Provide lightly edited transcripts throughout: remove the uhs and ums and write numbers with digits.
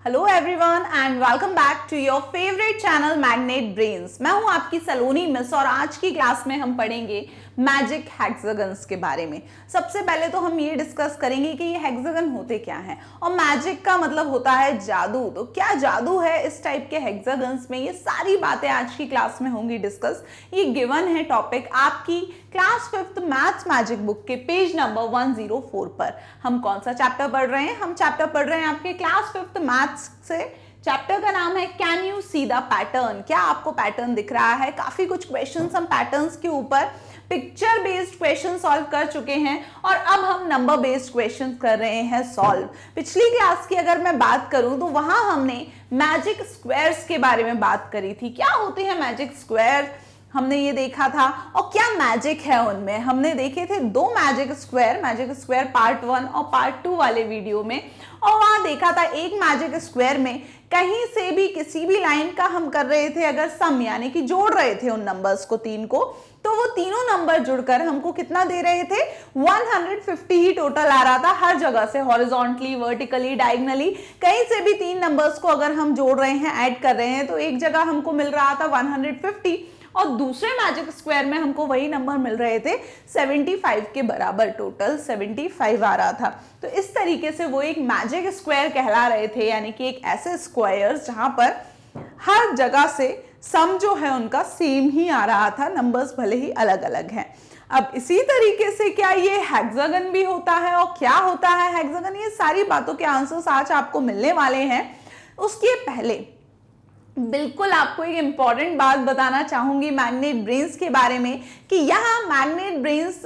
Hello everyone and welcome back to your favourite channel Magnet Brains. मैं हूं आपकी सलोनी miss और आज की क्लास में हम पढ़ेंगे मैजिक हेक्सागन्स के बारे में। सबसे पहले तो हम ये डिस्कस करेंगे कि ये हेक्सागन होते क्या हैं और मैजिक का मतलब होता है जादू। तो क्या जादू है इस टाइप के हेक्सागन्स में, ये सारी बातें आज की क्लास में होंगी डिस्कस। ये गिवन है टॉपिक आपकी class 5th maths magic book के पेज नंबर 104 पर। हम कौन सा चैप्टर पढ़ रहे हैं? हम चैप्टर पढ़ रहे हैं आपके क्लास 5th मैथ्स से। चैप्टर का नाम है can you see the pattern. क्या आपको पैटर्न दिख रहा है? काफी कुछ क्वेश्चंस हम पैटर्न्स के ऊपर पिक्चर बेस्ड क्वेश्चन सॉल्व कर चुके हैं और अब हम नंबर बेस्ड क्वेश्चन कर रहे हैं सॉल्व। पिछली क्लास की अगर मैं बात करूं तो वहां हमने मैजिक स्क्वायर्स के बारे में बात करी थी। क्या होते हैं मैजिक स्क्वायर, हमने ये देखा था और क्या मैजिक है उनमें। हमने देखे थे दो मैजिक स्क्वायर पार्ट 1 और पार्ट 2 वाले वीडियो में। और वहां देखा था एक मैजिक स्क्वायर में कहीं से भी किसी भी लाइन का हम कर रहे थे अगर सम, यानी कि जोड़ रहे थे उन नंबर्स को तीन को, तो वो तीनों नंबर जुड़कर हमको कितना दे रहे थे? 150 ही टोटल आ रहा था हर जगह से, हॉरिजॉन्टली, वर्टिकली, डायगनली। कहीं से भी तीन नंबर्स को अगर हम जोड़ रहे हैं, ऐड कर रहे हैं, तो एक जगह हमको मिल रहा था 150 और दूसरे मैजिक स्क्वायर में हमको वही नंबर मिल रहे थे 75 के बराबर। टोटल 75 आ रहा था। तो इस तरीके से वो एक मैजिक स्क्वायर कहला रहे थे, यानी कि एक ऐसे स्क्वायर्स जहां पर हर जगह से सम जो है उनका सेम ही आ रहा था, नंबर्स भले ही अलग अलग हैं। अब इसी तरीके से क्या ये हेक्सागन भी होता है और क्या होता है हेक्सागन, ये सारी बातों के आंसर्स आज आपको मिलने वाले हैं। उसके पहले बिल्कुल आपको एक इंपॉर्टेंट बात बताना चाहूंगी मैग्नेट ब्रेन्स के बारे में कि यहाँ मैग्नेट ब्रेन्स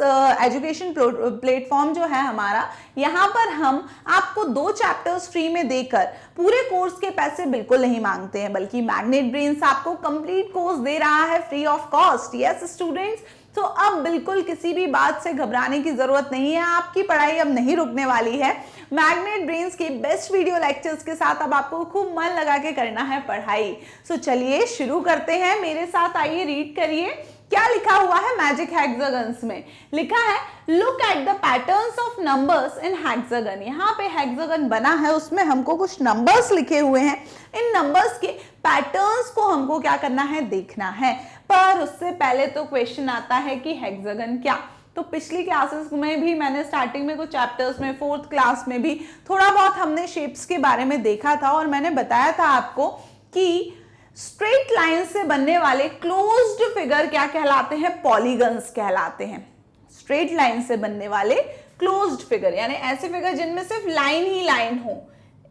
एजुकेशन प्लेटफॉर्म जो है हमारा, यहाँ पर हम आपको 2 चैप्टर्स फ्री में देकर पूरे कोर्स के पैसे बिल्कुल नहीं मांगते हैं, बल्कि मैग्नेट ब्रेन्स आपको कंप्लीट कोर्स दे रहा है free of cost. Yes students, तो अब बिल्कुल किसी भी बात से घबराने की जरूरत नहीं है। आपकी पढ़ाई अब नहीं रुकने वाली है। मैग्नेट ब्रेन्स के बेस्ट वीडियो लेक्चर्स के साथ अब आपको खूब मन लगा के करना है पढ़ाई। सो चलिए शुरू करते हैं, मेरे साथ आइए, रीड करिए क्या लिखा हुआ है मैजिक हेक्सागन्स में। लिखा है look at the patterns of numbers in hexagon. यहाँ पे हेक्सागन बना है, उसमें हमको कुछ नंबर्स लिखे हुए हैं। इन नंबर्स के पैटर्न्स को हमको क्या करना है? देखना है। पर उससे पहले तो क्वेश्चन आता है कि हेक्सागन क्या। तो पिछली क्लासेस में भी मैंने स्टार्टिंग में कुछ चैप्टर्स में, 4th क्लास में भी थोड़ा बहुत हमने शेप्स के बारे में देखा था और मैंने बताया था आपको कि स्ट्रेट लाइन से बनने वाले क्लोज्ड फिगर क्या कहलाते हैं? पॉलीगन्स कहलाते हैं। स्ट्रेट लाइन से बनने वाले क्लोज्ड फिगर, यानी ऐसे फिगर जिनमें सिर्फ लाइन ही लाइन हो।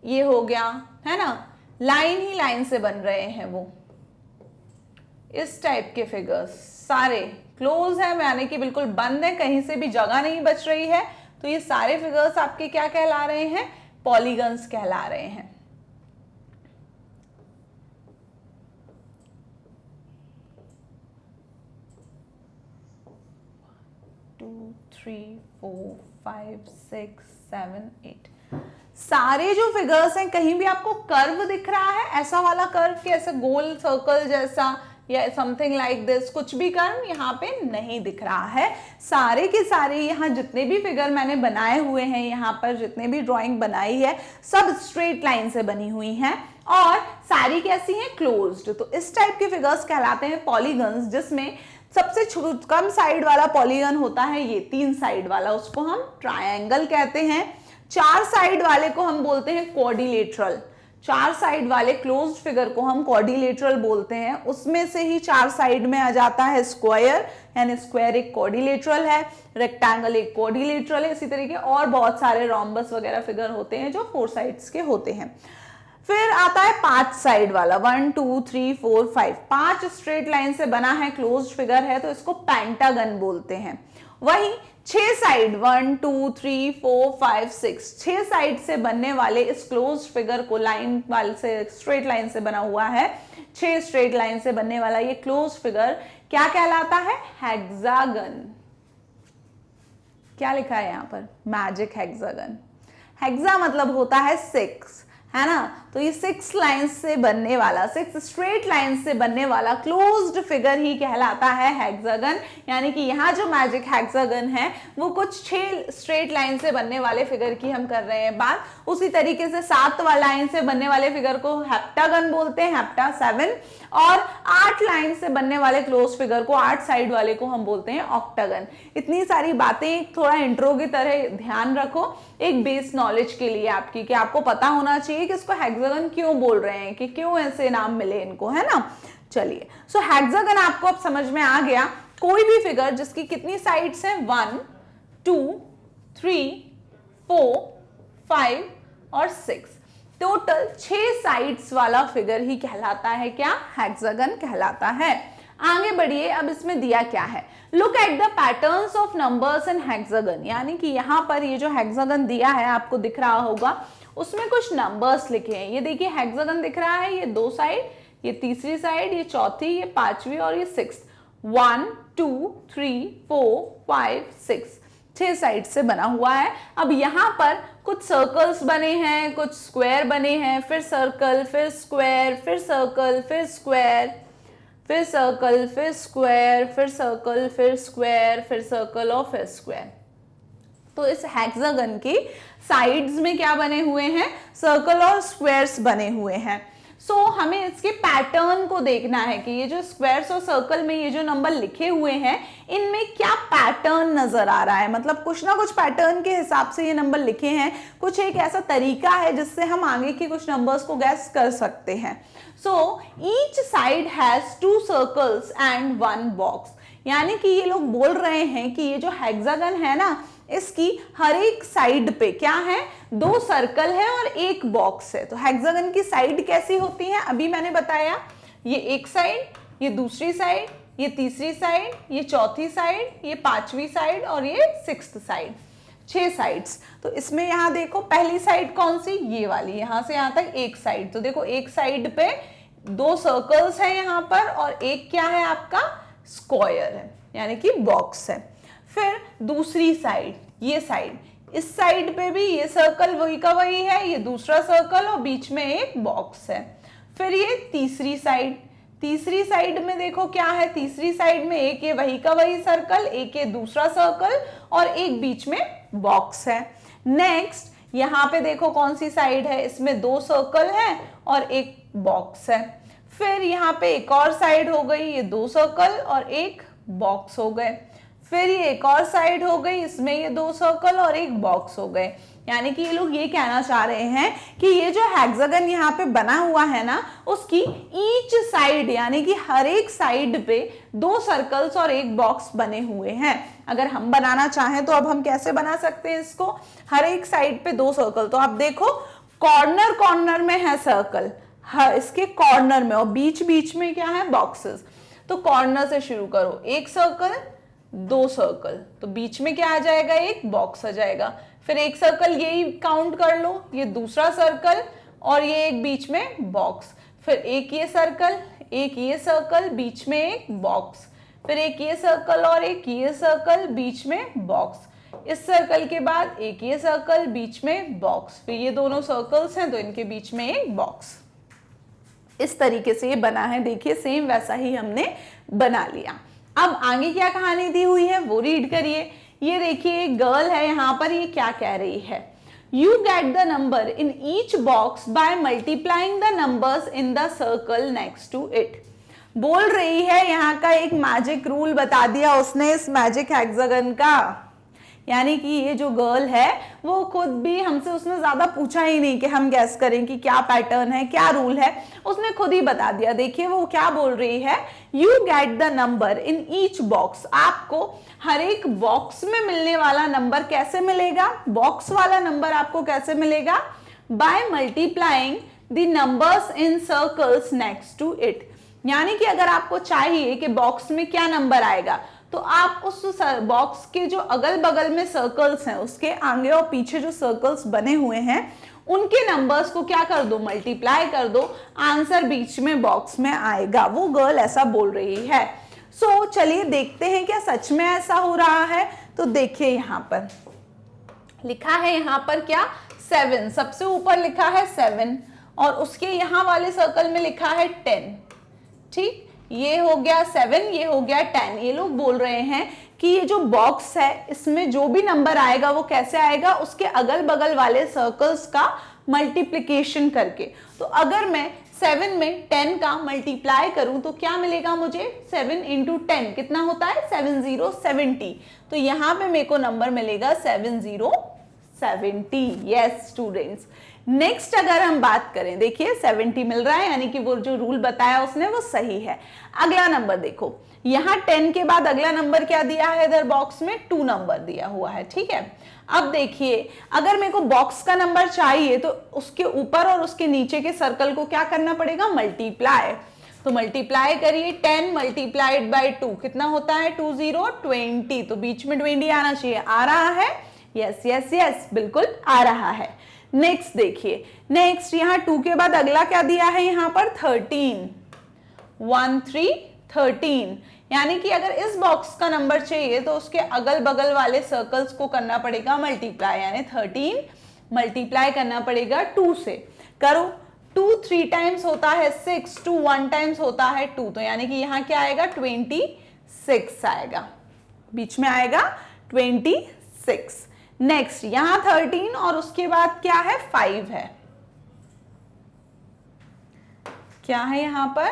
ये हो गया है ना, लाइन ही लाइन से बन रहे हैं वो, इस टाइप के फिगर्स सारे क्लोज है, यानी कि बिल्कुल बंद है, कहीं से भी जगह नहीं बच रही है। तो ये सारे फिगर्स आपके क्या कहला रहे हैं? पॉलीगन्स कहला रहे हैं। टू, 3, 4, 5, 6, 7, 8 सारे जो फिगर्स हैं, कहीं भी आपको कर्व दिख रहा है? ऐसा वाला कर्व कि ऐसा गोल सर्कल जैसा या समथिंग लाइक दिस, कुछ भी कर्व यहाँ पे नहीं दिख रहा है। सारे के सारे यहाँ जितने भी फिगर मैंने बनाए हुए हैं, यहाँ पर जितने भी ड्राइंग बनाई है, सब स्ट्रेट लाइन से बनी हुई हैं और सारी कैसी हैं? क्लोज्ड। तो इस टाइप के फिगर्स कहलाते हैं पॉलीगन्स, जिसमें सबसे कम साइड वाला पॉलीगन होता है ये 3 साइड वाला, उसको हम ट्रायंगल कहते हैं। 4 साइड वाले को हम बोलते हैं क्वाड्रिलेटरल। 4 साइड वाले क्लोज्ड फिगर को हम क्वाड्रिलेटरल बोलते हैं। उसमें से ही 4 साइड में आ जाता है स्क्वायर, यानी स्क्वायर एक क्वाड्रिलेटरल है, रेक्टेंगल एक क्वाड्रिलेटरल है। इसी तरीके और बहुत सारे रोम्बस वगैरह फिगर होते हैं जो 4 साइड्स के होते हैं। फिर आता है 5 साइड वाला, 1, 2, 3, 4, 5, 5 स्ट्रेट लाइन से बना है, क्लोज्ड फिगर है, तो इसको पेंटागन बोलते हैं। वहीं 6 साइड, 1, 2, 3, 4, 5, 6, 6 साइड से बनने वाले इस क्लोज्ड फिगर को, लाइन वाले से, स्ट्रेट लाइन से बना हुआ है, 6 स्ट्रेट लाइन से बनने वाला ये क्लोज्ड फिगर क्या कहलाता है? हेक्सागन। क्या लिखा है यहाँ पर? Magic hexagon. हेक्सा मतलब होता है 6, है ना। तो ये 6 लाइंस से बनने वाला, 6 स्ट्रेट लाइंस से बनने वाला क्लोज्ड फिगर ही कहलाता है हेक्सागन। यानी कि यहाँ जो मैजिक हेक्सागन है वो कुछ 6 स्ट्रेट लाइन से बनने वाले फिगर की हम कर रहे हैं बात। उसी तरीके से 7 लाइन से बनने वाले फिगर को हेप्टागन बोलते हैं, हेप्टा 7, और 8 लाइन से बनने वाले क्लोज फिगर को, 8 साइड वाले को हम बोलते हैं ऑक्टागन। इतनी सारी बातें थोड़ा इंट्रो की तरह ध्यान रखो, एक बेस नॉलेज के लिए आपकी, कि आपको पता होना चाहिए कि इसको हेक्सागन क्यों बोल रहे हैं, कि क्यों ऐसे नाम मिले इनको, है ना। चलिए, सो हेक्सागन आपको अब समझ में आ गया। कोई भी फिगर जिसकी कितनी साइड्स हैं, 1 2 3 4 5 और 6, टोटल 6 साइड्स वाला फिगर ही कहलाता है क्या, हेक्सागन कहलाता है। आगे बढ़िए, अब इसमें दिया क्या है, look at the patterns of numbers in hexagon. यानी कि यहाँ पर ये जो हेक्सागन दिया है आपको दिख रहा होगा, उसमें कुछ नंबर्स लिखे हैं। ये देखिए हेक्सागन दिख रहा है, ये 2 साइड, ये तीसरी साइड, ये चौथी, ये पांचवी और ये 6, 1 2 3 4 5 6, 6 साइड से बना हुआ है। अब यहाँ पर कुछ सर्कल्स बने हैं, कुछ स्क्वायर बने हैं, फिर सर्कल, फिर स्क्वायर, फिर सर्कल, फिर स्क्वायर, फिर सर्कल, फिर स्क्वायर, फिर सर्कल, फिर स्क्वायर, फिर सर्कल और फिर स्क्वायर। तो इस हेक्सागन की साइड्स में क्या बने हुए हैं, सर्कल और स्क्वायर्स बने हुए हैं। सो हमें इसके पैटर्न को देखना है कि ये जो स्क्वायर्स और सर्कल में ये जो नंबर लिखे हुए हैं, इनमें क्या पैटर्न नजर आ रहा है। मतलब कुछ ना कुछ पैटर्न के हिसाब से ये नंबर लिखे हैं, कुछ एक ऐसा तरीका है जिससे हम आगे के कुछ नंबर्स को गैस कर सकते हैं। So each side has 2 circles and 1 box. यानी कि ये लोग बोल रहे हैं कि ये जो हेक्सागन है ना, इसकी हर एक साइड पे क्या है, 2 सर्कल है और 1 बॉक्स है। तो हेक्सागन की साइड कैसी होती है, अभी मैंने बताया, ये एक साइड, ये दूसरी साइड, ये तीसरी साइड, ये चौथी साइड, ये पांचवी साइड और ये 6th साइड, 6 साइड्स। तो इसमें यहाँ देखो पहली साइड कौन सी, ये वाली, यहां से यहां तक एक साइड। तो देखो एक साइड पे 2 सर्कल्स है यहाँ पर और एक क्या है आपका, स्क्वायर है, यानी कि बॉक्स है। फिर दूसरी साइड, ये साइड, इस साइड पे भी ये सर्कल वही का वही है, ये दूसरा सर्कल और बीच में एक बॉक्स है। फिर ये तीसरी साइड, तीसरी साइड में देखो क्या है, तीसरी साइड में एक ये वही का वही सर्कल, एक ये दूसरा सर्कल और एक बीच में बॉक्स है। नेक्स्ट यहाँ पे देखो कौन सी साइड है, इसमें 2 सर्कल है और एक बॉक्स है। फिर यहाँ पे एक और साइड हो गई, ये 2 सर्कल और एक बॉक्स हो गए। फिर ये एक और साइड हो गई, इसमें ये 2 सर्कल और एक बॉक्स हो गए। यानी कि ये लोग ये कहना चाह रहे हैं कि ये जो हेक्सागन यहाँ पे बना हुआ है ना, उसकी ईच साइड यानी कि हर एक साइड पे 2 सर्कल्स और एक बॉक्स बने हुए हैं। अगर हम बनाना चाहें तो अब हम कैसे बना सकते हैं इसको, हर एक साइड पे 2 सर्कल। तो आप देखो कॉर्नर कॉर्नर में है सर्कल, हाँ इसके कॉर्नर में, और बीच बीच में क्या है, बॉक्सेस। तो कॉर्नर से शुरू करो, एक सर्कल, 2 सर्कल, तो बीच में क्या आ जाएगा, एक बॉक्स आ जाएगा। फिर एक सर्कल यही काउंट कर लो, ये दूसरा सर्कल और ये एक बीच में बॉक्स। फिर एक ये सर्कल, एक ये सर्कल, बीच में एक बॉक्स। फिर एक ये सर्कल और एक ये सर्कल, बीच में बॉक्स। इस सर्कल के बाद एक ये सर्कल, बीच में बॉक्स। फिर ये दोनों सर्कल्स हैं तो इनके बीच में एक बॉक्स। इस तरीके से ये बना है, देखिए सेम वैसा ही हमने बना लिया। अब आगे क्या कहानी दी हुई है वो रीड करिए। ये देखिए एक गर्ल है यहाँ पर, ये क्या कह रही है, you get the number in each box by multiplying the numbers in the circle next to it. बोल रही है, यहाँ का एक मैजिक रूल बता दिया उसने इस मैजिक हेक्सागन का। यानी कि ये जो गर्ल है वो खुद भी हमसे, उसने ज्यादा पूछा ही नहीं कि हम गैस करें कि क्या पैटर्न है, क्या रूल है, उसने खुद ही बता दिया। देखिए वो क्या बोल रही है, you get the number in each box. आपको हर एक बॉक्स में मिलने वाला नंबर कैसे मिलेगा, बॉक्स वाला नंबर आपको कैसे मिलेगा, by multiplying the numbers in circles next to it. यानी कि अगर आपको चाहिए कि बॉक्स में क्या नंबर आएगा, तो आप उस बॉक्स के जो अगल बगल में सर्कल्स हैं, उसके आगे और पीछे जो सर्कल्स बने हुए हैं, उनके नंबर्स को क्या कर दो, मल्टीप्लाई कर दो, आंसर बीच में बॉक्स में आएगा। वो गर्ल ऐसा बोल रही है। सो चलिए देखते हैं क्या सच में ऐसा हो रहा है। तो देखिए यहाँ पर लिखा है, यहाँ पर क्या, 7, सबसे ऊपर लिखा है 7 और उसके यहाँ वाले सर्कल में लिखा है 10। ठीक, ये हो गया 7, ये हो गया 10। ये लोग बोल रहे हैं कि ये जो बॉक्स है इसमें जो भी नंबर आएगा वो कैसे आएगा, उसके अगल बगल वाले सर्कल्स का मल्टीप्लिकेशन करके। तो अगर मैं 7 में 10 का मल्टीप्लाई करूं तो क्या मिलेगा मुझे, 7 इंटू 10 कितना होता है, 7070। तो यहां पे मेरे को नंबर मिलेगा 7070। Yes students. नेक्स्ट अगर हम बात करें, देखिए 70 मिल रहा है, यानी कि वो जो रूल बताया उसने वो सही है। अगला नंबर देखो, यहाँ 10 के बाद अगला नंबर क्या दिया है इधर बॉक्स में, 2 नंबर दिया हुआ है। ठीक है, अब देखिए अगर मेरे को बॉक्स का नंबर चाहिए तो उसके ऊपर और उसके नीचे के सर्कल को क्या करना पड़ेगा, मल्टीप्लाई। तो मल्टीप्लाई करिए, 10 मल्टीप्लाइड बाय 2 कितना होता है, 2 0 20। तो बीच में 20 आना चाहिए, आ रहा है, यस यस यस बिल्कुल आ रहा है। नेक्स्ट देखिए, नेक्स्ट यहाँ 2 के बाद अगला क्या दिया है यहाँ पर, 13, 1 3 13। यानी कि अगर इस बॉक्स का नंबर चाहिए तो उसके अगल बगल वाले सर्कल्स को करना पड़ेगा मल्टीप्लाई, यानी 13 मल्टीप्लाई करना पड़ेगा 2 से। करो, 2 3 टाइम्स होता है 6, 2 1 टाइम्स होता है 2। तो यानी कि यहाँ क्या आएगा, 26 आएगा, बीच में आएगा 26। नेक्स्ट यहां 13 और उसके बाद क्या है, 5 है। क्या है यहां पर,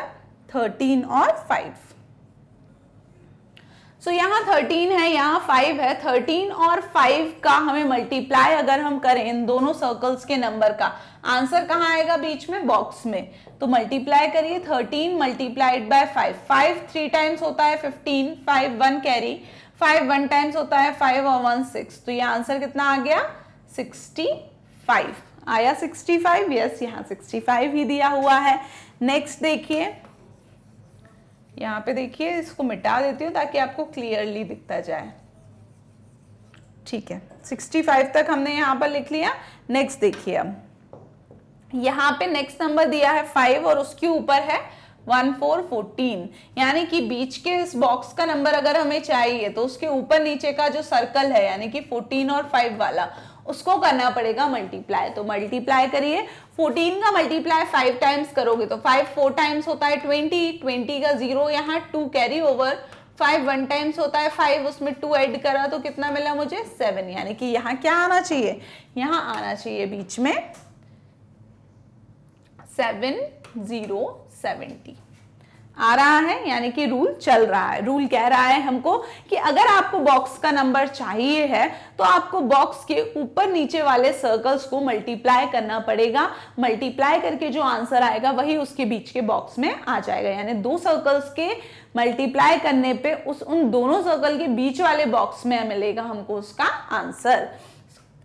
13 और 5। सो यहां 13 है, यहां 5 है। 13 और 5 का हमें मल्टीप्लाई अगर हम करें इन दोनों सर्कल्स के नंबर का, आंसर कहां आएगा, बीच में बॉक्स में। तो मल्टीप्लाई करिए, 13 मल्टीप्लाइड बाय 5, 5 3 टाइम्स होता है 15, 5 1 कैरी, 5 1 टाइम्स होता है 5 और 1 6। तो ये आंसर कितना आ गया, 65 आया, 65। यस, यहाँ 65 ही दिया हुआ है। नेक्स्ट देखिए, यहाँ पे देखिए, इसको मिटा देती हूँ ताकि आपको क्लियरली दिखता जाए। ठीक है, 65 तक हमने यहाँ पर लिख लिया। नेक्स्ट देखिए, अब यहाँ पे नेक्स्ट नंबर दिया है 5 और उसके ऊपर है 1 4 14। यानी कि बीच के इस बॉक्स का नंबर अगर हमें चाहिए तो उसके ऊपर नीचे का जो सर्कल है, यानी कि 14 और 5 वाला, उसको करना पड़ेगा मल्टीप्लाई। तो मल्टीप्लाई करिए, 14 का मल्टीप्लाई 5 टाइम्स करोगे तो 5 4 टाइम्स होता है 20, 20 का 0 यहाँ 2 कैरी ओवर, 5 1 टाइम्स होता है 5, उसमें 2 ऐड करा तो कितना मिला मुझे, 7। यानी कि यहाँ क्या आना चाहिए, यहाँ आना चाहिए बीच में 7070 आ रहा है, यानी कि रूल चल रहा है। रूल कह रहा है हमको कि अगर आपको बॉक्स का नंबर चाहिए है तो आपको बॉक्स के ऊपर नीचे वाले सर्कल्स को मल्टीप्लाई करना पड़ेगा। मल्टीप्लाई करके जो आंसर आएगा वही उसके बीच के बॉक्स में आ जाएगा, यानी 2 सर्कल्स के मल्टीप्लाई करने पे उन दोनों सर्कल के बीच वाले बॉक्स में मिलेगा हमको उसका आंसर।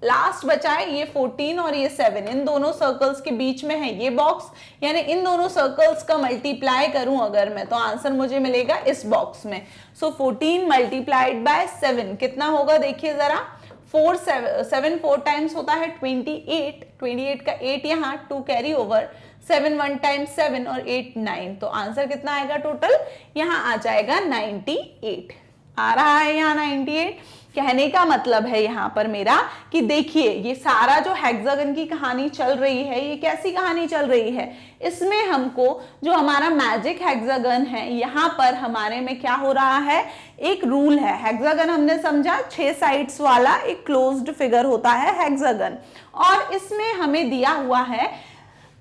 लास्ट बचा है ये 14 और ये 7, इन दोनों सर्कल्स के बीच में है ये बॉक्स, यानी इन दोनों सर्कल्स का मल्टीप्लाई करूं अगर मैं तो आंसर मुझे मिलेगा इस बॉक्स में। सो 14 मल्टीप्लाइड बाय 7 कितना होगा, देखिए जरा, 7 4 टाइम्स होता है 28, 28 का 8 यहाँ 2 कैरी ओवर, 7 1 टाइम्स 7 और 8 9। तो आंसर कितना आएगा टोटल, यहाँ आ जाएगा 98 आ रहा है, यहाँ 98। कहने का मतलब है यहाँ पर मेरा कि देखिए ये सारा जो हेक्सागन की कहानी चल रही है, ये कैसी कहानी चल रही है, इसमें हमको जो हमारा मैजिक हेक्सागन है यहाँ पर हमारे में क्या हो रहा है, एक रूल है। हेक्सागन हमने समझा 6 साइड्स वाला एक क्लोज्ड फिगर होता है हेक्सागन, और इसमें हमें दिया हुआ है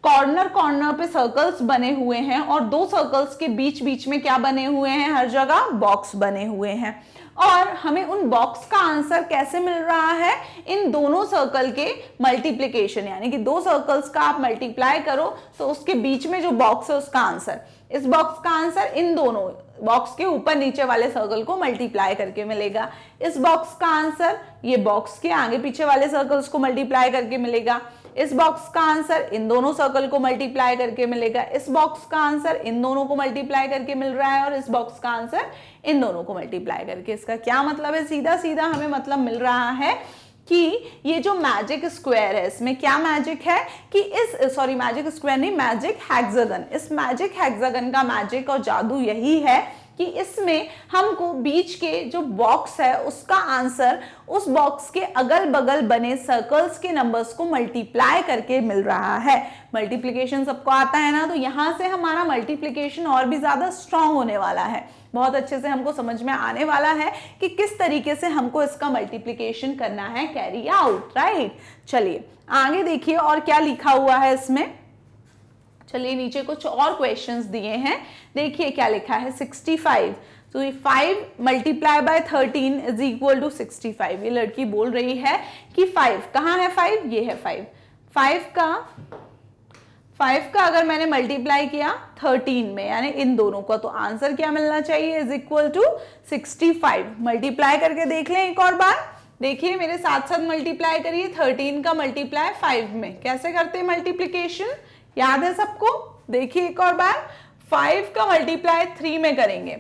कॉर्नर कॉर्नर पे सर्कल्स बने हुए हैं और 2 सर्कल्स के बीच बीच में क्या बने हुए हैं, हर जगह बॉक्स बने हुए हैं। और हमें उन बॉक्स का आंसर कैसे मिल रहा है, इन दोनों सर्कल के मल्टीप्लिकेशन, यानी कि 2 सर्कल्स का आप मल्टीप्लाई करो तो उसके बीच में जो बॉक्स है उसका आंसर, इस बॉक्स का आंसर इन दोनों बॉक्स के ऊपर नीचे वाले सर्कल को मल्टीप्लाई करके मिलेगा। इस बॉक्स का आंसर ये बॉक्स के आगे पीछे वाले सर्कल्स को मल्टीप्लाई करके मिलेगा। इस बॉक्स का आंसर इन दोनों सर्कल को मल्टीप्लाई करके मिलेगा। इस बॉक्स का आंसर इन दोनों को मल्टीप्लाई करके मिल रहा है और इस बॉक्स का आंसर इन दोनों को मल्टीप्लाई करके। इसका क्या मतलब है, सीधा सीधा हमें मतलब मिल रहा है कि ये जो मैजिक स्क्वायर है इसमें क्या मैजिक है कि मैजिक स्क्वायर नहीं, मैजिक हेक्सागन, इस मैजिक हेक्सागन का मैजिक और जादू यही है कि इसमें हमको बीच के जो बॉक्स है उसका आंसर उस बॉक्स के अगल बगल बने सर्कल्स के नंबर्स को मल्टीप्लाई करके मिल रहा है। मल्टीप्लिकेशन सबको आता है ना, तो यहां से हमारा मल्टीप्लिकेशन और भी ज्यादा स्ट्रांग होने वाला है, बहुत अच्छे से हमको समझ में आने वाला है कि किस तरीके से हमको इसका मल्टीप्लिकेशन करना है, कैरी आउट, राइट। चलिए आगे देखिए और क्या लिखा हुआ है इसमें। चलिए नीचे कुछ और क्वेश्चंस दिए हैं, देखिए क्या लिखा है। 65, तो 5 multiply by 13 is equal to 65। ये लड़की बोल रही है कि 5 कहाँ है, 5 ये है 5। 5 का अगर मैंने मल्टीप्लाई किया 13 में, यानी इन दोनों का, तो आंसर क्या मिलना चाहिए, इज इक्वल टू 65। मल्टीप्लाई करके देख लें एक और बार, देखिए मेरे साथ साथ मल्टीप्लाई करिए। 13 का मल्टीप्लाई 5 में कैसे करते हैं मल्टीप्लिकेशन, याद है सबको। देखिए एक और बार, 5 का मल्टीप्लाई 3 में करेंगे।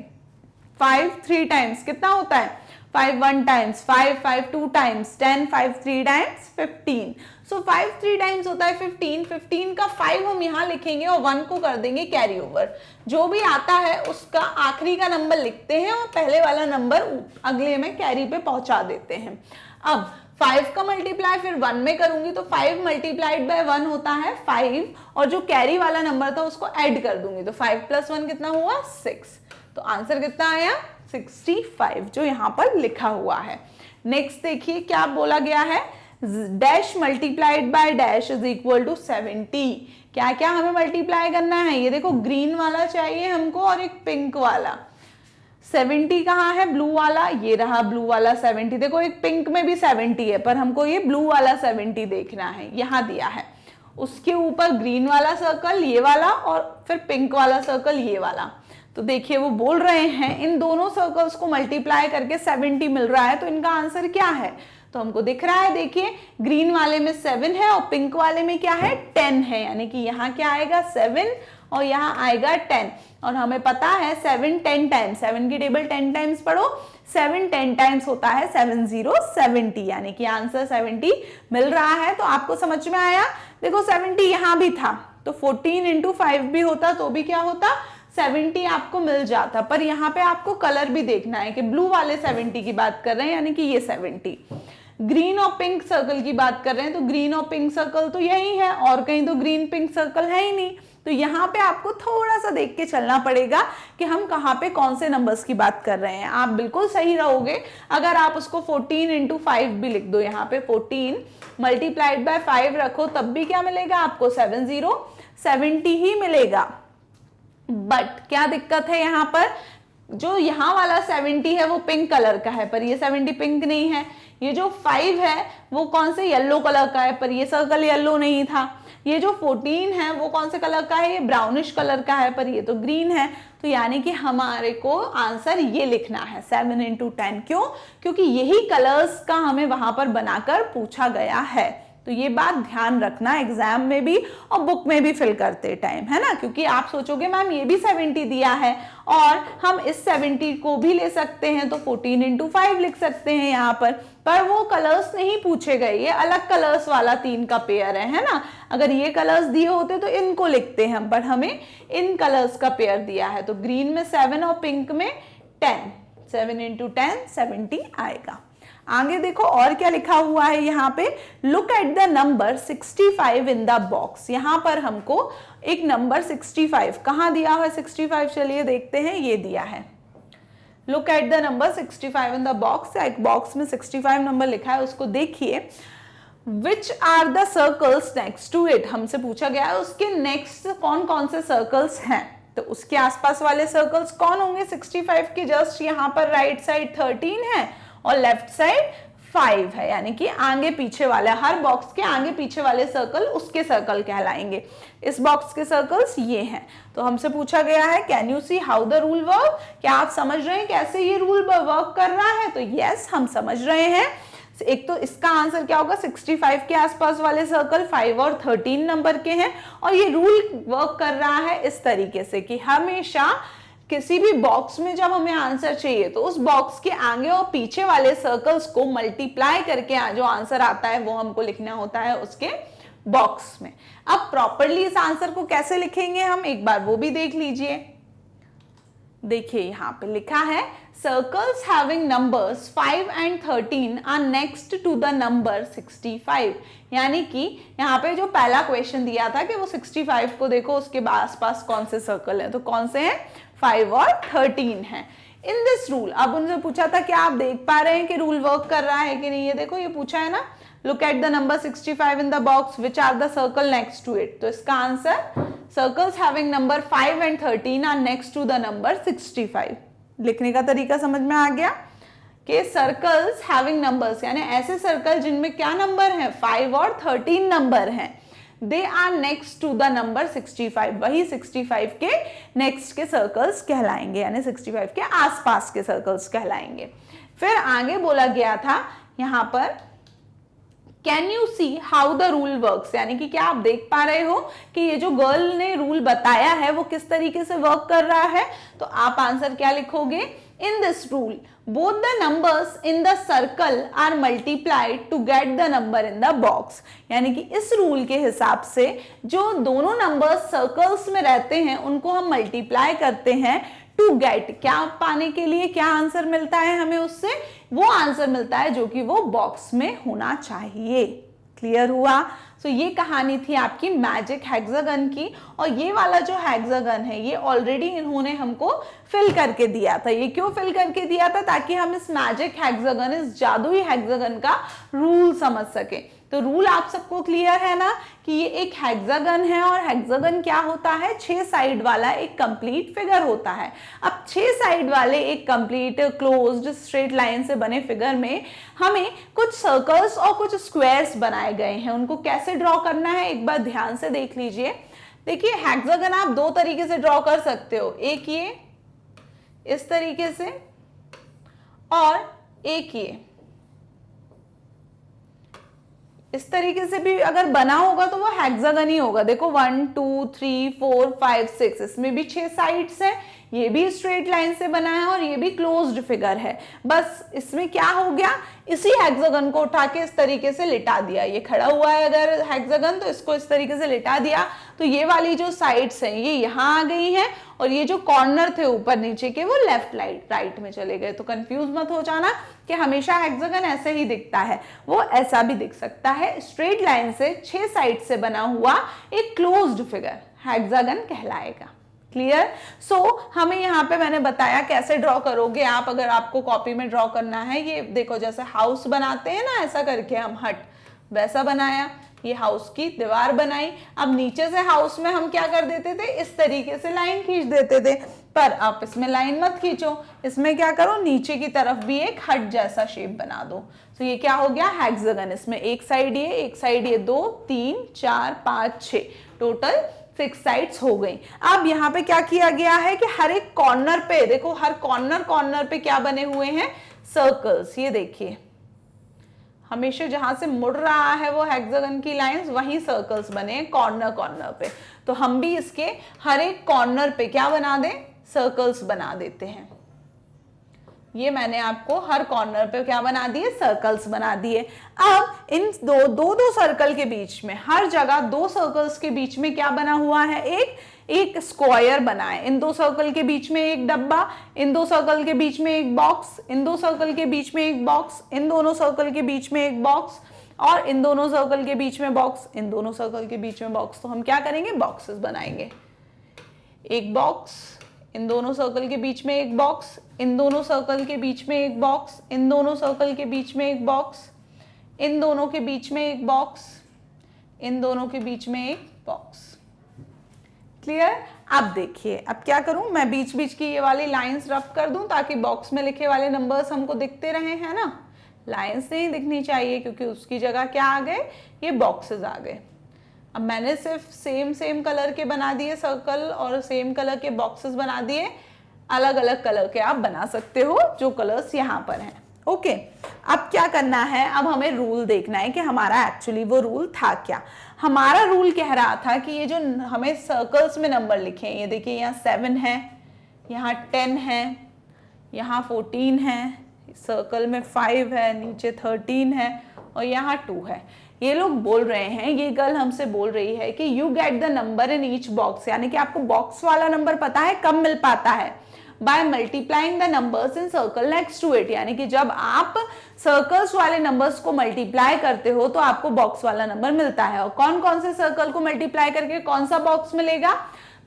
5 3 टाइम्स कितना होता है, 5 1 टाइम्स, 5 2 टाइम्स, 10 5 3 टाइम्स 15। सो 5 3 टाइम्स होता है 15। 15 का 5 हम यहाँ लिखेंगे और 1 को कर देंगे कैरी ओवर। जो भी आता है उसका आखिरी का नंबर लिखते हैं और पहले वाला नंबर अगले में कैरी पे पहुंचा देते हैं। अब 5 का मल्टीप्लाई फिर 1 में करूंगी, तो 5 मल्टीप्लाइड बाय 1 होता है 5, और जो कैरी वाला नंबर था उसको ऐड कर दूंगी, तो 5 + 1 कितना हुआ, 6। तो आंसर कितना आया, 65, जो यहाँ पर लिखा हुआ है। नेक्स्ट देखिए क्या बोला गया है, dash multiplied by dash is equal to 70। क्या क्या हमें मल्टीप्लाई करना है, ये देखो ग्रीन वाला चाहिए हमको और एक पिंक वाला। 70 कहाँ है, ब्लू वाला, ये रहा ब्लू वाला 70। देखो एक पिंक में भी 70 है, पर हमको ये ब्लू वाला 70 देखना है, यहाँ दिया है। उसके ऊपर ग्रीन वाला सर्कल ये वाला और फिर पिंक वाला सर्कल ये वाला। तो देखिए वो बोल रहे हैं इन दोनों सर्कल्स को मल्टीप्लाई करके 70 मिल रहा है, तो इनका आंसर क्या है। तो हमको दिख रहा है, देखिए ग्रीन वाले में 7 है और पिंक वाले में क्या है, 10 है, यानी कि यहाँ क्या आएगा 7 और यहाँ आएगा 10। और हमें पता है 7 10 टाइम्स, 7 की टेबल 10 टाइम्स पढ़ो, 7 10 टाइम्स होता है 7 0 70, यानी कि आंसर 70 मिल रहा है। तो आपको समझ में आया। देखो 70 यहाँ भी था, तो 14 × 5 भी होता तो भी क्या होता, 70 आपको मिल जाता। पर यहाँ पे आपको कलर भी देखना है कि ब्लू वाले 70 की बात कर रहे हैं, यानी कि ये 70। ग्रीन और पिंक सर्कल की बात कर रहे हैं, तो ग्रीन और पिंक सर्कल तो यही है, और कहीं तो ग्रीन पिंक सर्कल है ही नहीं। तो यहाँ पे आपको थोड़ा सा देख के चलना पड़ेगा कि हम कहाँ पे कौन से नंबर्स की बात कर रहे हैं। आप बिल्कुल सही रहोगे अगर आप उसको 14 × 5 भी लिख दो, यहाँ पे 14 मल्टीप्लाइड बाय 5 रखो, तब भी क्या मिलेगा आपको, 70 ही मिलेगा। बट क्या दिक्कत है यहाँ पर, जो यहाँ वाला 70 है वो पिंक कलर का है, पर ये 70 पिंक नहीं है। ये जो 5 है वो कौन से, येलो कलर का है, पर ये सर्कल येलो नहीं था। ये जो 14 है वो कौन से कलर का है, ये ब्राउनिश कलर का है, पर ये तो ग्रीन है। तो यानी कि हमारे को आंसर ये लिखना है 7 × 10। क्यों, क्योंकि यही कलर्स का हमें वहां पर बनाकर पूछा गया है। तो ये बात ध्यान रखना एग्जाम में भी और बुक में भी फिल करते टाइम, है ना। क्योंकि आप सोचोगे मैम ये भी 70 दिया है और हम इस 70 को भी ले सकते हैं, तो 14 × 5 लिख सकते हैं यहाँ पर वो कलर्स नहीं पूछे गए, ये अलग कलर्स वाला 3 का पेयर है ना। अगर ये कलर्स दिए होते तो इनको लिखते हैं, पर हमें इन कलर्स का पेयर दिया है। तो ग्रीन में 7 और पिंक में 10, 7 × 10 70 आएगा। आगे देखो और क्या लिखा हुआ है यहाँ पे, look at the number 65 in the box. यहाँ पर हमको एक नंबर 65 कहाँ दिया है, 65 चलिए देखते हैं, ये दिया है। Look at the number 65 in the box, एक बॉक्स में 65 नंबर लिखा है, उसको देखिए। Which are the circles next to it, हमसे पूछा गया है उसके नेक्स्ट कौन कौन से सर्कल्स हैं। तो उसके आसपास वाले सर्कल्स कौन होंगे, 65 के जस्ट यहाँ पर राइट साइड 13 है और लेफ्ट साइड 5 है, यानी कि आगे पीछे वाले, हर बॉक्स के आगे पीछे वाले सर्कल उसके सर्कल कहलाएंगे। इस बॉक्स के सर्कल्स ये हैं। तो हमसे पूछा गया है can you see how the rule work, क्या आप समझ रहे हैं कैसे ये रूल वर्क कर रहा है। तो यस हम समझ रहे हैं। एक तो इसका आंसर क्या होगा, 65 के आसपास वाले सर्कल 5 और 13 नंबर के हैं, और ये रूल वर्क कर रहा है इस तरीके से कि हमेशा किसी भी बॉक्स में जब हमें आंसर चाहिए तो उस बॉक्स के आगे और पीछे वाले सर्कल्स को मल्टीप्लाई करके जो आंसर आता है वो हमको लिखना होता है उसके बॉक्स में। अब प्रॉपरली इस आंसर को कैसे लिखेंगे हम, एक बार वो भी देख लीजिए। देखिए यहाँ पे लिखा है circles having numbers 5 and 13 are next to the number 65। यानी कि यहाँ पे जो पहला क्वेश्चन दिया था कि वो 65 को देखो उसके आसपास कौन से सर्कल हैं, तो कौन से हैं, 5 और 13 हैं। इन दिस रूल, अब उनसे पूछा था क्या आप देख पा रहे हैं कि रूल वर्क कर रहा है कि नहीं, ये देखो ये पूछा है ना, look at the number 65 in the box which are the circle next to it. तो इसका answer circles having number 5 and 13 are next to the number 65। लिखने का तरीका समझ में आ गया कि सर्कल्स हैविंग नंबर्स यानी ऐसे सर्कल जिनमें क्या नंबर है, 5 और 13 नंबर हैं, they are next to the number 65, वही 65 के नेक्स्ट के सर्कल्स कहलाएंगे, यानी 65 के आसपास के सर्कल्स कहलाएंगे। फिर आगे बोला गया था यहां पर can you see how the rule works, यानी कि क्या आप देख पा रहे हो कि ये जो गर्ल ने रूल बताया है वो किस तरीके से वर्क कर रहा है। तो आप आंसर क्या लिखोगे, in this rule both the numbers in the circle are multiplied to get the number in the box। यानी कि इस रूल के हिसाब से जो दोनों नंबर्स सर्कल्स में रहते हैं उनको हम मल्टीप्लाई करते हैं टू गेट, क्या पाने के लिए, क्या आंसर मिलता है हमें उससे, वो आंसर मिलता है जो कि वो बॉक्स में होना चाहिए। क्लियर हुआ? सो ये कहानी थी आपकी मैजिक हेक्सागन की, और ये वाला जो हेक्सागन है ये ऑलरेडी इन्होंने हमको फिल करके दिया था। ये क्यों फिल करके दिया था, ताकि हम इस मैजिक हेक्सागन, इस जादुई हेक्सागन का रूल समझ सके। तो रूल आप सबको क्लियर है ना कि ये एक हेक्सागन है, और हेक्सागन क्या होता है, 6 साइड वाला एक कंप्लीट फिगर होता है। अब 6 साइड वाले एक कंप्लीट क्लोज्ड स्ट्रेट लाइन से बने फिगर में हमें कुछ सर्कल्स और कुछ स्क्वायर्स बनाए गए हैं। उनको कैसे ड्रॉ करना है एक बार ध्यान से देख लीजिए। देखिए हेक्सागन आप दो तरीके से ड्रॉ कर सकते हो, एक ये इस तरीके से और एक ये इस तरीके से भी अगर बना होगा तो वो हेक्सागन ही होगा। देखो 1 2 3 4 5 6, इसमें भी 6 साइड्स हैं, ये भी स्ट्रेट लाइन से बना है और ये भी क्लोज्ड फिगर है। बस इसमें क्या हो गया, इसी हेक्सागन को उठा के इस तरीके से लिटा दिया। ये खड़ा हुआ है अगर हेक्सागन तो इसको इस तरीके से लिटा दिया, तो ये वाली जो साइड्स हैं ये यहाँ आ गई हैं, और ये जो कॉर्नर थे ऊपर नीचे के वो लेफ्ट राइट में चले गए। तो कंफ्यूज मत हो जाना कि हमेशा हेक्सागन ऐसे ही दिखता है, वो ऐसा भी दिख सकता है। स्ट्रेट लाइन से 6 साइड से बना हुआ एक क्लोज्ड फिगर हेक्सागन कहलाएगा। क्लियर? सो हमें यहाँ पे मैंने बताया कैसे ड्रॉ करोगे आप, अगर आपको कॉपी में ड्रॉ करना है। ये देखो जैसे हाउस बनाते हैं ना, ऐसा करके हम हट वैसा बनाया, ये हाउस की दीवार बनाई। अब नीचे से हाउस में हम क्या कर देते थे, इस तरीके से लाइन खींच देते थे, पर आप इसमें लाइन मत खींचो, इसमें क्या करो, नीचे की तरफ भी एक हट जैसा शेप बना दो। तो ये क्या हो गया, हेक्सागन। इसमें एक साइड ये, एक साइड ये, 2 3 4 5 6, टोटल 6 साइड्स हो गई। अब यहाँ पे क्या किया गया है कि हर एक कॉर्नर पे देखो, हर कॉर्नर पे क्या बने हुए हैं, सर्कल्स। ये देखिए हमेशा जहां से मुड़ रहा है वो हेक्सागन की लाइंस, वहीं सर्कल्स बने कॉर्नर पे। तो हम भी इसके हर एक कॉर्नर पे क्या बना दें, सर्कल्स बना देते हैं। ये मैंने आपको हर कॉर्नर पे क्या बना दिए, सर्कल्स बना दिए। अब इन दो सर्कल के बीच में, हर जगह 2 सर्कल्स के बीच में क्या बना हुआ है, एक स्क्वायर बना है। इन 2 सर्कल के बीच में एक डब्बा, इन 2 सर्कल के बीच में एक बॉक्स, इन 2 सर्कल के बीच में एक बॉक्स, इन दोनों सर्कल के बीच में एक बॉक्स, और इन दोनों सर्कल के बीच में बॉक्स, इन दोनों सर्कल के बीच में बॉक्स। तो हम क्या करेंगे, बॉक्सेस बनाएंगे। एक बॉक्स, इन दोनों सर्कल के बीच में एक बॉक्स, इन दोनों सर्कल के बीच में एक बॉक्स, इन दोनों सर्कल के बीच में एक बॉक्स, इन दोनों के बीच में एक बॉक्स, इन दोनों के बीच में एक बॉक्स। क्लियर? अब देखिए, अब क्या करूं मैं, बीच बीच की ये वाली लाइंस रफ कर दूं ताकि बॉक्स में लिखे वाले नंबर्स हमको दिखते रहे, है ना। लाइंस नहीं दिखनी चाहिए क्योंकि उसकी जगह क्या आ गए, ये बॉक्सेस आ गए। अब मैंने सिर्फ सेम कलर के बना दिए सर्कल, और सेम कलर के बॉक्सेस बना दिए। अलग अलग कलर के आप बना सकते हो, जो कलर्स यहाँ पर हैं। ओके, अब क्या करना है, अब हमें रूल देखना है कि हमारा एक्चुअली वो रूल था क्या। हमारा रूल कह रहा था कि ये जो हमें सर्कल्स में नंबर लिखे हैं, ये देखिए यहाँ 7 है, यहाँ 10 है, यहाँ 14 है, सर्कल में 5 है, नीचे 13 है और यहाँ 2 है। ये लोग बोल रहे हैं, ये गर्ल हमसे बोल रही है कि you get the number in each box, यानी कि आपको बॉक्स वाला नंबर पता है कब मिल पाता है, by multiplying the numbers in circle next to it, यानी कि जब आप सर्कल्स वाले नंबर्स को मल्टीप्लाई करते हो तो आपको बॉक्स वाला नंबर मिलता है। और कौन कौन से सर्कल को मल्टीप्लाई करके कौन सा बॉक्स मिलेगा,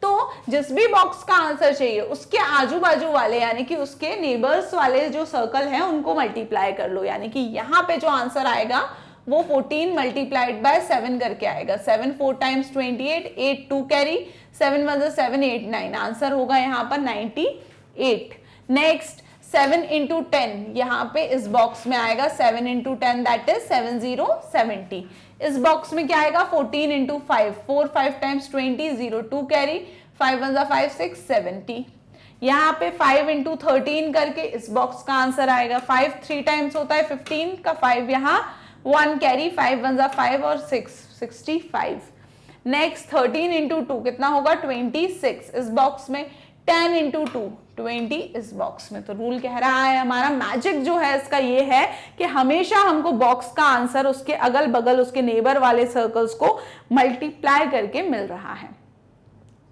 तो जिस भी बॉक्स का आंसर चाहिए उसके आजू बाजू वाले यानी कि उसके नेबर्स वाले जो सर्कल हैं उनको मल्टीप्लाई कर लो, यानी कि यहाँ पे जो आंसर आएगा वो 14 मल्टीप्लाइड बाय 7 करके आएगा। 7 4 टाइम्स 28, 8 2 कैरी, 7 1 7 8 9, आंसर होगा यहाँ पर 98। नेक्स्ट 7 इंटू 10, यहाँ पे इस बॉक्स में आएगा 7 इंटू 10 दैट इज 70 70। इस बॉक्स में क्या आएगा 14 इंटू 5, 4 5 टाइम्स 20, 0 2 कैरी, 5 1 5 6 70। यहाँ पे 5 इंटू 13 करके इस बॉक्स का आंसर आएगा। 5 3 टाइम्स होता है 15 का 5 यहाँ 1 कैरी, 5 1 5 और 6 65। नेक्स्ट 13 इंटू 2 कितना होगा 26 इस बॉक्स में, 10 इंटू 2 20 इस बॉक्स में। तो रूल कह रहा है हमारा मैजिक जो है इसका ये है कि हमेशा हमको बॉक्स का आंसर उसके अगल बगल उसके नेबर वाले सर्कल्स को मल्टीप्लाई करके मिल रहा है।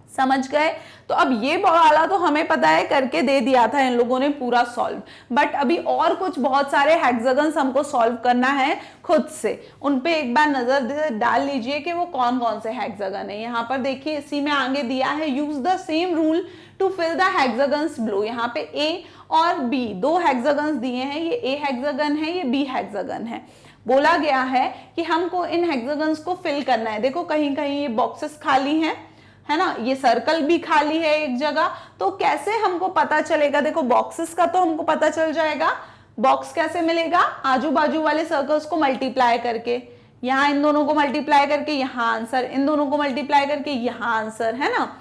समझ गए? तो अब ये वाला तो हमें पता है, करके दे दिया था इन लोगों ने पूरा सॉल्व, बट अभी और कुछ बहुत सारे हेक्सागन्स हमको सॉल्व करना है खुद से। उन पे एक बार नजर डाल लीजिए कि वो कौन कौन से हेक्सागन है। यहाँ पर देखिए इसी में आगे दिया है use the same rule to fill the hexagons below. यहाँ पे ए और बी दो हेक्सागन्स दिए हैं, ये ए हेक्सागन है, ये बी हेक्सागन है। बोला गया है कि हमको इन हेक्सागन्स को फिल करना है। देखो कहीं कहीं ये बॉक्सेस खाली हैं, है ना, ये सर्कल भी खाली है एक जगह, तो कैसे हमको पता चलेगा? देखो बॉक्सेस का तो हमको पता चल जाएगा, बॉक्स कैसे मिलेगा? आजू बाजू वाले सर्कल्स को मल्टीप्लाई करके, यहाँ इन दोनों को मल्टीप्लाई करके यहाँ आंसर, इन दोनों को मल्टीप्लाई करके यहाँ आंसर, है ना,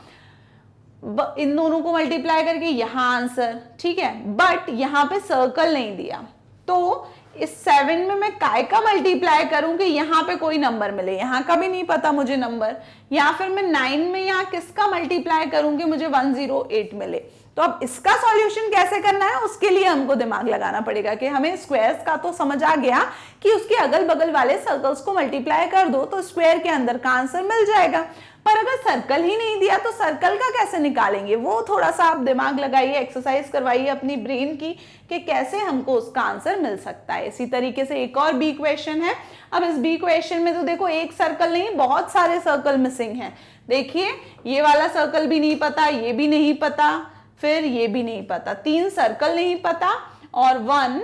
इन दोनों को मल्टीप्लाई करके यहाँ आंसर, ठीक है। बट यहाँ पे सर्कल नहीं दिया, तो इस 7 में मैं काय का मल्टीप्लाई करूं कि यहाँ पे कोई नंबर मिले, यहाँ का भी नहीं पता मुझे नंबर, या फिर मैं 9 में यहाँ किसका मल्टीप्लाई करूं कि मुझे 108 मिले। तो अब इसका सॉल्यूशन कैसे करना है, उसके लिए हमको दिमाग लगाना पड़ेगा कि हमें स्क्वायर्स का तो समझ आ गया कि उसके अगल बगल वाले सर्कल्स को मल्टीप्लाई कर दो तो स्क्वायर के अंदर का आंसर मिल जाएगा। पर अगर सर्कल ही नहीं दिया तो सर्कल का कैसे निकालेंगे, वो थोड़ा सा आप दिमाग लगाइए, एक्सरसाइज करवाइए अपनी ब्रेन की कि कैसे हमको उसका आंसर मिल सकता है। इसी तरीके से एक और बी क्वेश्चन है। अब इस बी क्वेश्चन में तो देखो एक सर्कल नहीं, बहुत सारे सर्कल मिसिंग हैं। देखिए ये वाला सर्कल भी नहीं पता, ये भी नहीं पता, फिर ये भी नहीं पता, 3 सर्कल नहीं पता, और 1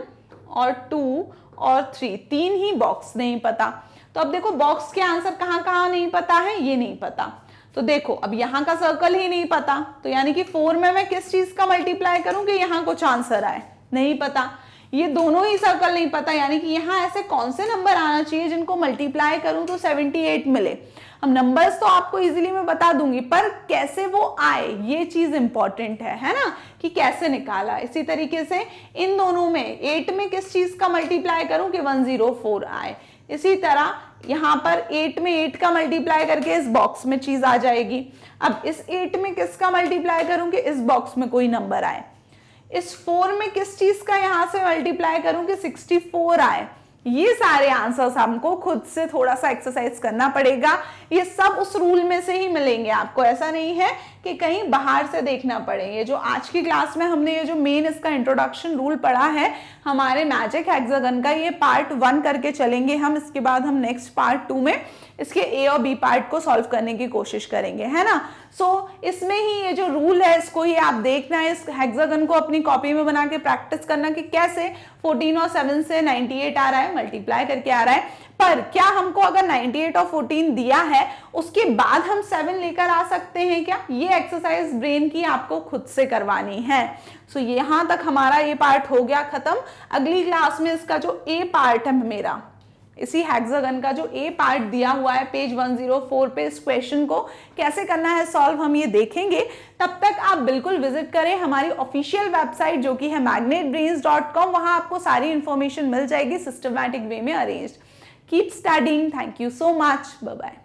और 2 और 3, 3 ही बॉक्स नहीं पता। तो अब देखो बॉक्स के आंसर कहाँ कहाँ नहीं पता है, ये नहीं पता। तो देखो अब यहाँ का सर्कल ही नहीं पता, तो यानी कि 4 में मैं किस चीज का मल्टीप्लाई करूं कि यहाँ कुछ आंसर आए, नहीं पता। ये दोनों ही सर्कल नहीं पता, यानी कि यहाँ ऐसे कौन से नंबर आना चाहिए जिनको मल्टीप्लाई करूं तो 78 मिले। अब नंबर्स तो आपको इजीली मैं बता दूंगी, पर कैसे वो आए ये चीज इंपॉर्टेंट है ना, कि कैसे निकाला। इसी तरीके से इन दोनों में 8 में किस चीज का मल्टीप्लाई करूं कि 104 आए। इसी तरह यहाँ पर 8 में 8 का मल्टीप्लाई करके इस बॉक्स में चीज आ जाएगी। अब इस 8 में किसका मल्टीप्लाई करूं कि इस बॉक्स में कोई नंबर आए। इस 4 में किस चीज का यहां से मल्टीप्लाई करूं कि 64 आए। ये सारे आंसर्स हमको खुद से थोड़ा सा एक्सरसाइज करना पड़ेगा। ये सब उस रूल में से ही मिलेंगे आपको, ऐसा नहीं है कि कहीं बाहर से देखना पड़े। ये जो आज की क्लास में हमने ये जो मेन इसका इंट्रोडक्शन रूल पढ़ा है हमारे मैजिक हेक्सागन का, ये पार्ट 1 करके चलेंगे हम। इसके बाद हम नेक्स्ट पार्ट 2 में इसके ए और बी पार्ट को सॉल्व करने की कोशिश करेंगे, है ना। सो इसमें ही ये जो रूल है इसको ही आप देखना है, इस हेक्सागन को अपनी कॉपी में बना के प्रैक्टिस करना कि कैसे 14 और 7 से 98 आ रहा है, मल्टीप्लाई करके आ रहा है। पर क्या हमको अगर 98 और 14 दिया है उसके बाद हम 7 लेकर आ सकते हैं क्या? ये एक्सरसाइज ब्रेन की आपको खुद से करवानी है। सो यहां तक हमारा ये पार्ट हो गया खत्म। अगली क्लास में इसका जो ए पार्ट है मेरा, इसी हेक्सागन का जो ए पार्ट दिया हुआ है पेज 104 पे, इस क्वेश्चन को कैसे करना है सॉल्व हम ये देखेंगे। तब तक आप बिल्कुल विजिट करें हमारी ऑफिशियल वेबसाइट जो कि है magnetbrains.com। वहां आपको सारी इंफॉर्मेशन मिल जाएगी सिस्टमैटिक वे में arranged. Keep studying. Thank you so much. Bye bye.